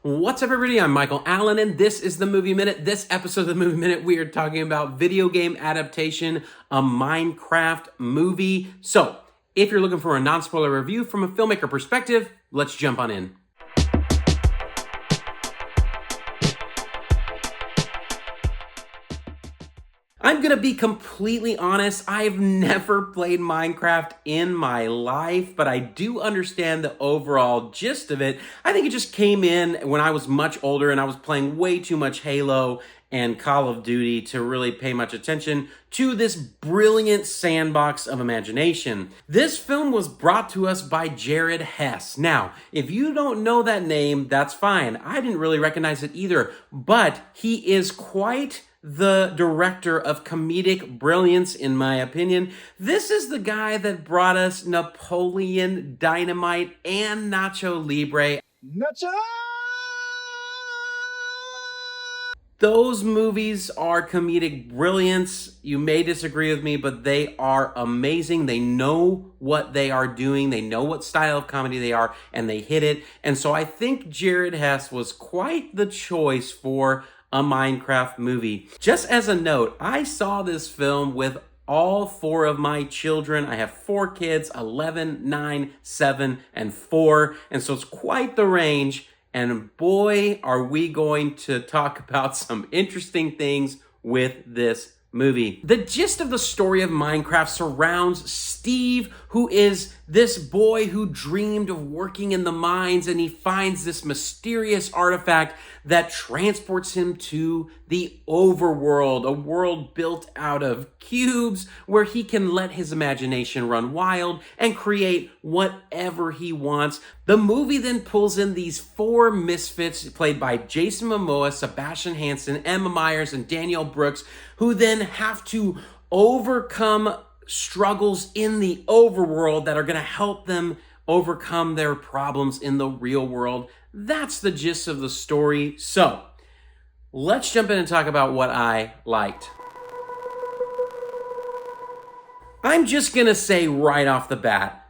What's up, everybody? I'm Michael Allen, and this is the Movie Minute. This episode of the Movie Minute, we are talking about video game adaptation, a Minecraft movie. So, if you're looking for a non-spoiler review from a filmmaker perspective, let's jump on in. I'm gonna be completely honest, I've never played Minecraft in my life, but I do understand the overall gist of it. I think it just came in when I was much older and I was playing way too much Halo and Call of Duty to really pay much attention to this brilliant sandbox of imagination. This film was brought to us by Jared Hess. Now, if you don't know that name, that's fine. I didn't really recognize it either, but he is quite the director of comedic brilliance, in my opinion. This is the guy that brought us Napoleon Dynamite and Nacho Libre. Nacho! Those movies are comedic brilliance. You may disagree with me, but they are amazing. They know what they are doing. They know what style of comedy they are, and they hit it. And so I think Jared Hess was quite the choice for a Minecraft movie. Just as a note, I saw this film with all four of my children. I have 4 kids, 11, 9, 7, and 4. And so it's quite the range. And boy, are we going to talk about some interesting things with this movie. The gist of the story of Minecraft surrounds Steve, who is this boy who dreamed of working in the mines, and he finds this mysterious artifact that transports him to the Overworld, a world built out of cubes where he can let his imagination run wild and create whatever he wants. The movie then pulls in these 4 misfits played by Jason Momoa, Sebastian Hansen, Emma Myers, and Danielle Brooks, who then have to overcome struggles in the overworld that are going to help them overcome their problems in the real world. That's the gist of the story. So, let's jump in and talk about what I liked. I'm just going to say right off the bat,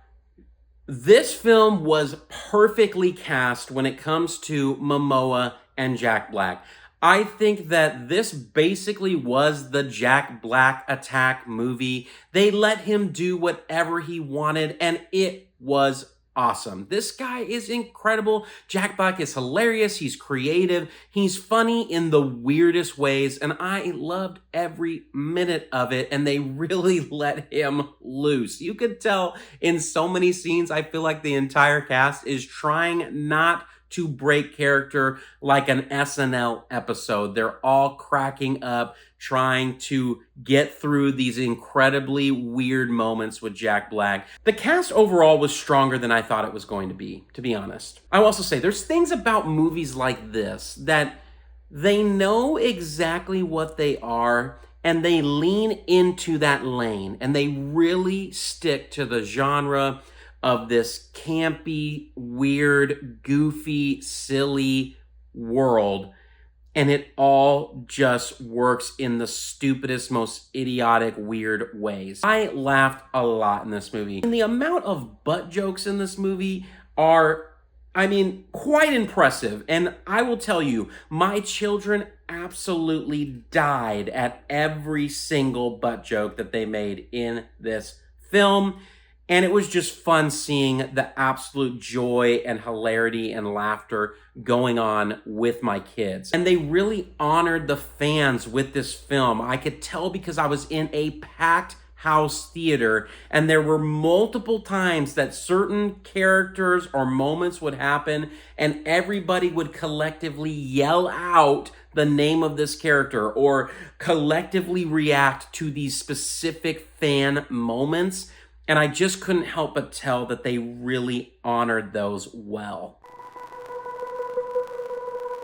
this film was perfectly cast when it comes to Momoa and Jack Black. I think that this basically was the Jack Black attack movie. They let him do whatever he wanted, and it was awesome. This guy is incredible. Jack Black is hilarious. He's creative. He's funny in the weirdest ways, and I loved every minute of it, and they really let him loose. You could tell in so many scenes, I feel like the entire cast is trying not to break character like an SNL episode. They're all cracking up, trying to get through these incredibly weird moments with Jack Black. The cast overall was stronger than I thought it was going to be honest. I will also say there's things about movies like this that they know exactly what they are, and they lean into that lane, and they really stick to the genre of this campy, weird, goofy, silly world. And it all just works in the stupidest, most idiotic, weird ways. I laughed a lot in this movie. And the amount of butt jokes in this movie are, quite impressive. And I will tell you, my children absolutely died at every single butt joke that they made in this film. And it was just fun seeing the absolute joy and hilarity and laughter going on with my kids. And they really honored the fans with this film. I could tell because I was in a packed house theater, and there were multiple times that certain characters or moments would happen, and everybody would collectively yell out the name of this character or collectively react to these specific fan moments. And I just couldn't help but tell that they really honored those well.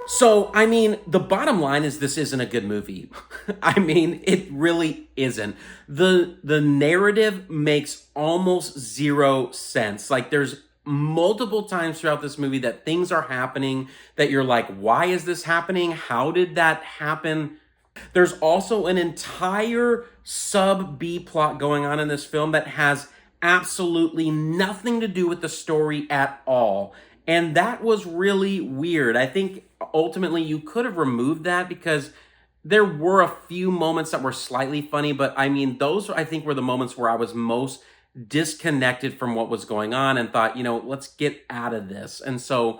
So, the bottom line is this isn't a good movie. It really isn't. The narrative makes almost zero sense. Like, there's multiple times throughout this movie that things are happening that you're like, why is this happening? How did that happen? There's also an entire sub-B plot going on in this film that has absolutely nothing to do with the story at all. And that was really weird. I think ultimately you could have removed that because there were a few moments that were slightly funny, but I mean, those I think were the moments where I was most disconnected from what was going on and thought, let's get out of this. And so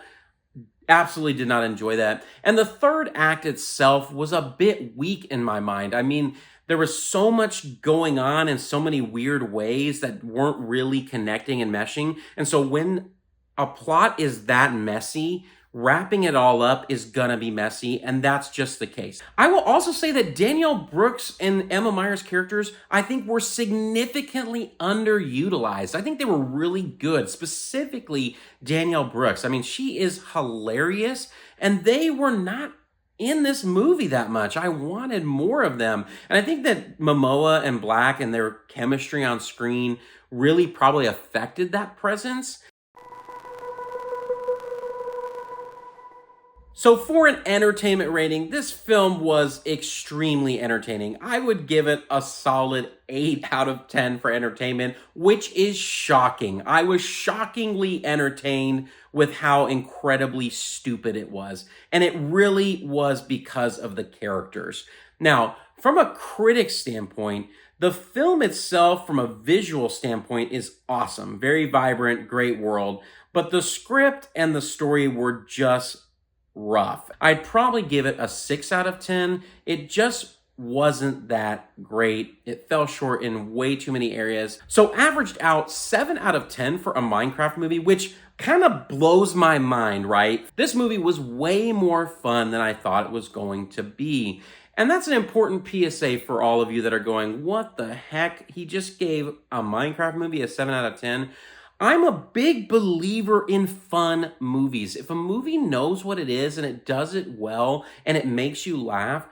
absolutely did not enjoy that. And the third act itself was a bit weak in my mind. I mean, there was so much going on in so many weird ways that weren't really connecting and meshing. And so when a plot is that messy, wrapping it all up is gonna be messy, and that's just the case. I will also say that Danielle Brooks and Emma Meyer's characters, I think, were significantly underutilized. I think they were really good, specifically Danielle Brooks. I mean, she is hilarious, and they were not in this movie that much. I wanted more of them. And I think that Momoa and Black and their chemistry on screen really probably affected that presence. So for an entertainment rating, this film was extremely entertaining. I would give it a solid 8 out of 10 for entertainment, which is shocking. I was shockingly entertained with how incredibly stupid it was. And it really was because of the characters. Now, from a critic standpoint, the film itself, from a visual standpoint, is awesome. Very vibrant, great world. But the script and the story were just rough. I'd probably give it a 6 out of 10. It just wasn't that great. It fell short in way too many areas. So averaged out 7 out of 10 for a Minecraft movie, which kind of blows my mind, right? This movie was way more fun than I thought it was going to be. And that's an important PSA for all of you that are going, what the heck? He just gave a Minecraft movie a 7 out of 10. I'm a big believer in fun movies. If a movie knows what it is and it does it well and it makes you laugh,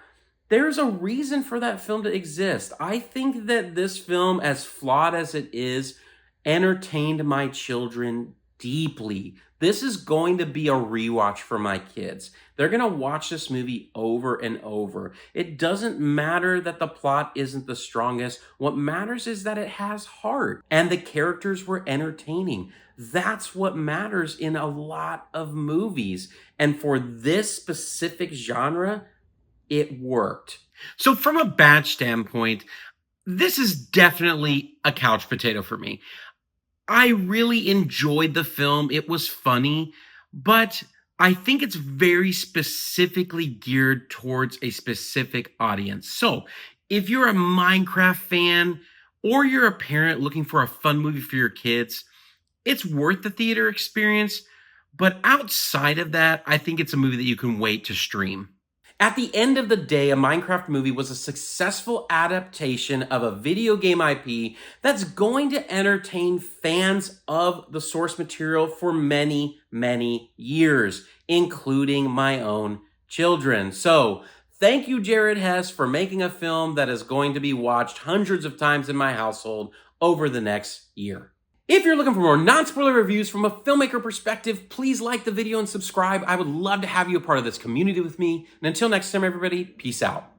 there's a reason for that film to exist. I think that this film, as flawed as it is, entertained my children deeply. This is going to be a rewatch for my kids. They're going to watch this movie over and over. It doesn't matter that the plot isn't the strongest. What matters is that it has heart and the characters were entertaining. That's what matters in a lot of movies. And for this specific genre, it worked. So from a batch standpoint, this is definitely a couch potato for me. I really enjoyed the film. It was funny, but I think it's very specifically geared towards a specific audience. So if you're a Minecraft fan or you're a parent looking for a fun movie for your kids, it's worth the theater experience. But outside of that, I think it's a movie that you can wait to stream. At the end of the day, a Minecraft movie was a successful adaptation of a video game IP that's going to entertain fans of the source material for many, many years, including my own children. So, thank you, Jared Hess, for making a film that is going to be watched hundreds of times in my household over the next year. If you're looking for more non-spoiler reviews from a filmmaker perspective, please like the video and subscribe. I would love to have you a part of this community with me. And until next time, everybody, peace out.